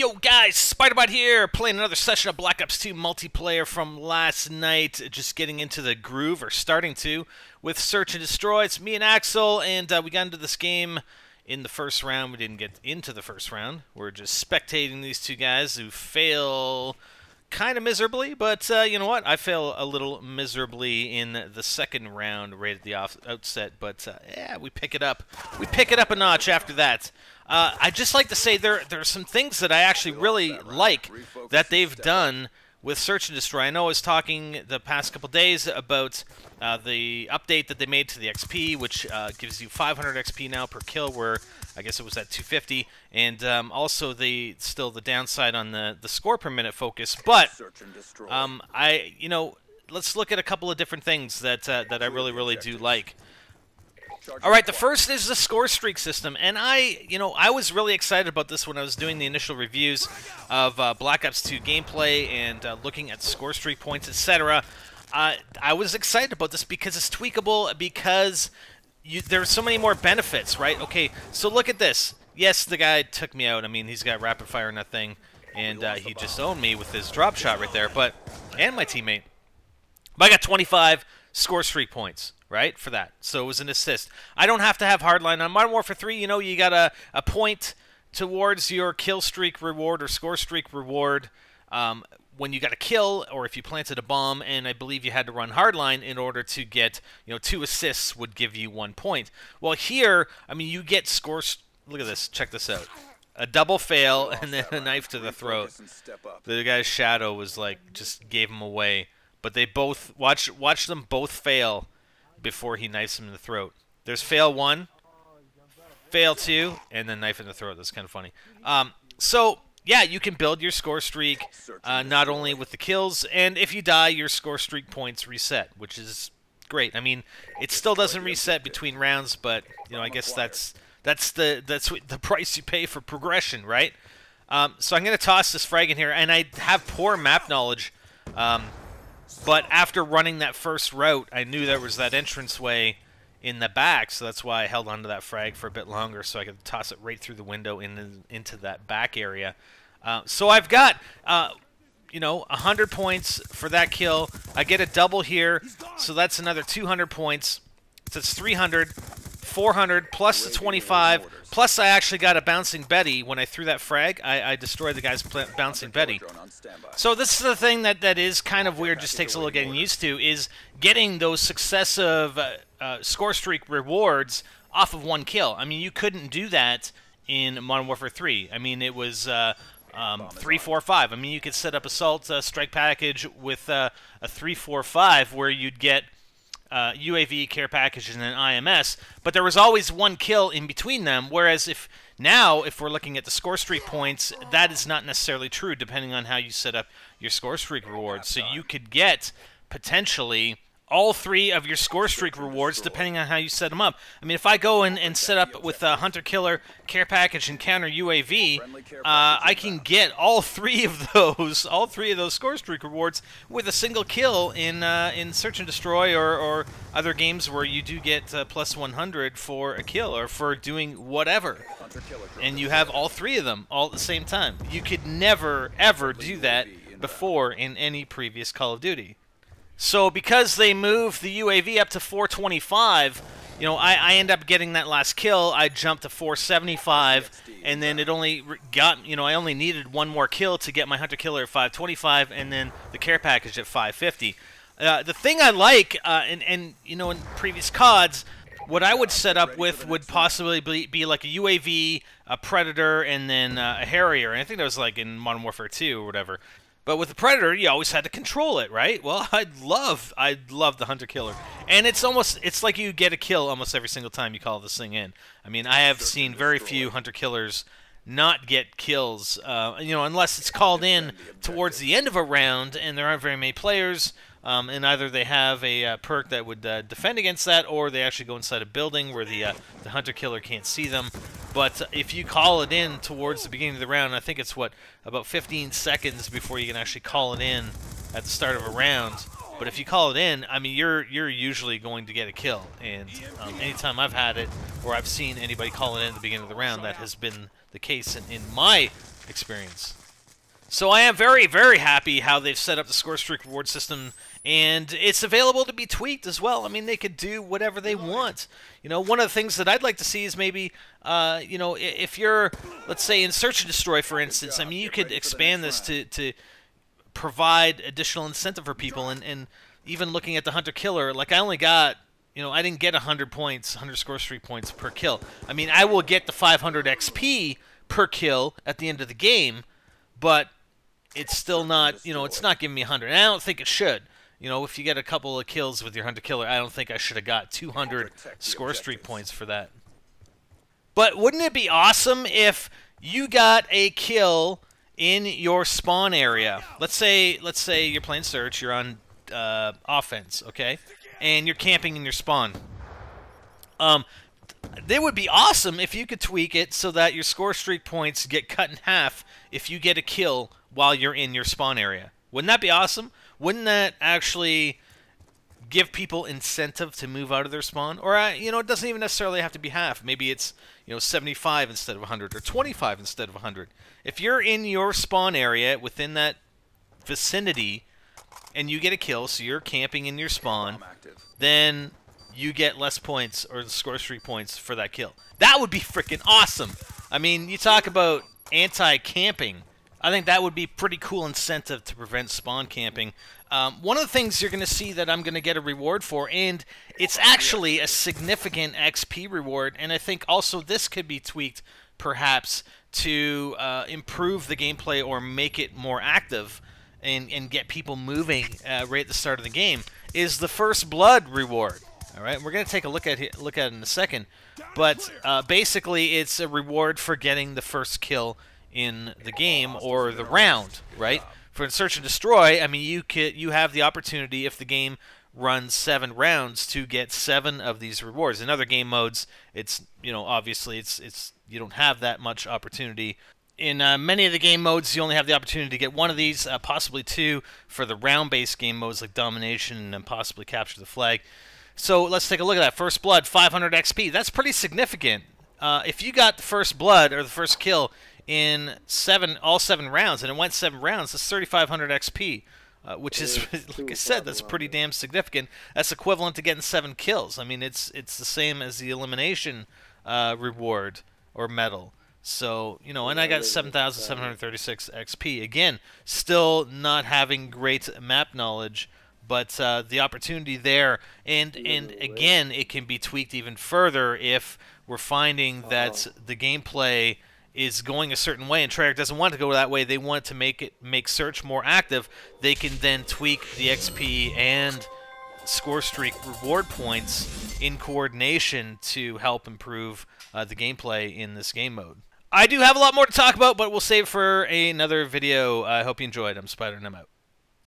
Yo guys, Spiderbot here, playing another session of Black Ops 2 multiplayer from last night. Just getting into the groove, or starting to, with Search and Destroy. It's me and Axel, and we got into this game in the first round. We didn't get into the first round. We're just spectating these two guys who fail kind of miserably, but you know what? I fail a little miserably in the second round right at the outset, but yeah, we pick it up. We pick it up a notch after that. I'd just like to say there are some things that I actually really like that they've done with Search and Destroy. I know I was talking the past couple days about the update that they made to the XP, which gives you 500 XP now per kill, where I guess it was at 250, and also still the downside on the score per minute focus. But let's look at a couple of different things that I really do like. All right, the first is the Scorestreak system, and I was really excited about this when I was doing the initial reviews of Black Ops 2 gameplay and looking at Scorestreak points, etc. I was excited about this because it's tweakable, because there's so many more benefits, right? Okay, so look at this. Yes, the guy took me out. I mean, he's got rapid fire and that thing, and he just owned me with his drop shot right there, and my teammate. But I got 25 Scorestreak points, right, for that. So it was an assist. I don't have to have hardline. On Modern Warfare 3, you got a point towards your kill streak reward or score streak reward when you got a kill, or if you planted a bomb, and I believe you had to run hardline in order to get, 2 assists would give you 1 point. Well, here, I mean, you get scores. Look at this. Check this out. A double fail and then a knife to the throat. The guy's shadow was like, just gave him away. But they both, watch them both fail before he knifes him in the throat. There's fail 1, fail 2, and then knife in the throat. That's kind of funny. So, yeah, you can build your score streak not only with the kills, and if you die, your score streak points reset, which is great. I mean, it still doesn't reset between rounds, but I guess that's the price you pay for progression, right? So I'm going to toss this frag in here, and I have poor map knowledge. But after running that first route, I knew there was that entranceway in the back, so that's why I held onto that frag for a bit longer, so I could toss it right through the window into that back area. So I've got, 100 points for that kill. I get a double here, so that's another 200 points. So it's 300, 400, plus the 25, plus I actually got a bouncing Betty. When I threw that frag, I destroyed the guy's bouncing Betty. So this is the thing that is kind of weird, just takes a little getting used to, is getting those successive score streak rewards off of 1 kill. I mean, you couldn't do that in Modern Warfare 3. I mean, it was 3, 4, 5. I mean, you could set up Assault Strike Package with a 3, 4, 5 where you'd get UAV, care package, and then IMS, but there was always 1 kill in between them, whereas if we're looking at the score streak points, that is not necessarily true depending on how you set up your score streak rewards. So you could get potentially all 3 of your score streak rewards depending on how you set them up. I mean, if I go in and set up with a Hunter Killer, care package, and counter UAV, I can get all 3 of those score streak rewards with a single kill in Search and Destroy or other games where you do get plus 100 for a kill or for doing whatever, and you have all 3 of them all at the same time. You could never ever do that before in any previous Call of Duty. So because they moved the UAV up to 425, I end up getting that last kill. I jumped to 475, and then it only got, I only needed 1 more kill to get my Hunter Killer at 525, and then the care package at 550. The thing I like, in previous CODs, what I would set up with would possibly be like a UAV, a Predator, and then a Harrier. And I think that was like in Modern Warfare 2 or whatever. But with the Predator, you always had to control it, right? Well, I'd love the Hunter Killer, and it's like you get a kill almost every single time you call this thing in. I mean, I have seen very few Hunter Killers not get kills, unless it's called in towards the end of a round, and there aren't very many players. And either they have a perk that would defend against that, or they actually go inside a building where the Hunter Killer can't see them. But if you call it in towards the beginning of the round, I think it's, about 15 seconds before you can actually call it in at the start of a round. But if you call it in, I mean, you're usually going to get a kill. And anytime I've had it, or I've seen anybody call it in at the beginning of the round, that has been the case in my experience. So I am very, very happy how they've set up the Scorestreak reward system, and it's available to be tweaked as well. I mean, they could do whatever they want. You know, one of the things that I'd like to see is maybe, you know, if you're, let's say, in Search and Destroy, for instance, I mean, you could expand this to provide additional incentive for people, and even looking at the Hunter-Killer, like I only got, you know, I didn't get 100 points, 100 Scorestreak points per kill. I mean, I will get the 500 XP per kill at the end of the game, but it's still not, you know, it's not giving me 100. And I don't think it should. You know, if you get a couple of kills with your Hunter-Killer, I don't think I should have got 200 Scorestreak points for that. But wouldn't it be awesome if you got a kill in your spawn area? Let's say you're playing Search, you're on offense, okay? And you're camping in your spawn. It would be awesome if you could tweak it so that your Scorestreak points get cut in half if you get a kill while you're in your spawn area. Wouldn't that be awesome? Wouldn't that actually give people incentive to move out of their spawn? Or, you know, it doesn't even necessarily have to be half. Maybe it's, you know, 75 instead of 100, or 25 instead of 100. If you're in your spawn area within that vicinity and you get a kill, so you're camping in your spawn, then you get less points, or the Scorestreak points, for that kill. That would be freaking awesome. I mean, you talk about anti-camping. I think that would be pretty cool incentive to prevent spawn camping. One of the things you're going to see that I'm going to get a reward for, and it's actually a significant XP reward, and I think also this could be tweaked, perhaps, to improve the gameplay or make it more active and get people moving right at the start of the game, is the First Blood reward. All right, we're going to take a look at it in a second, but basically it's a reward for getting the first kill in the game or the round, right? For Search and Destroy, I mean, you have the opportunity, if the game runs 7 rounds, to get 7 of these rewards. In other game modes, it's, you know, obviously it's you don't have that much opportunity. In many of the game modes, you only have the opportunity to get 1 of these, possibly 2 for the round-based game modes like Domination and possibly Capture the Flag. So let's take a look at that. First Blood, 500 XP. That's pretty significant. If you got the First Blood, or the first kill, in all 7 rounds, and it went 7 rounds, that's 3,500 XP, which is, like I said, that's pretty damn significant. That's equivalent to getting 7 kills. I mean, it's the same as the elimination reward or medal. So, you know, and I got 7,736 XP. Again, still not having great map knowledge, but the opportunity there, and again, it can be tweaked even further if we're finding that the gameplay is going a certain way, and Treyarch doesn't want to go that way. They want to make Search more active. They can then tweak the XP and Scorestreak reward points in coordination to help improve the gameplay in this game mode. I do have a lot more to talk about, but we'll save it for another video. I hope you enjoyed. I'm Spider, and I'm out.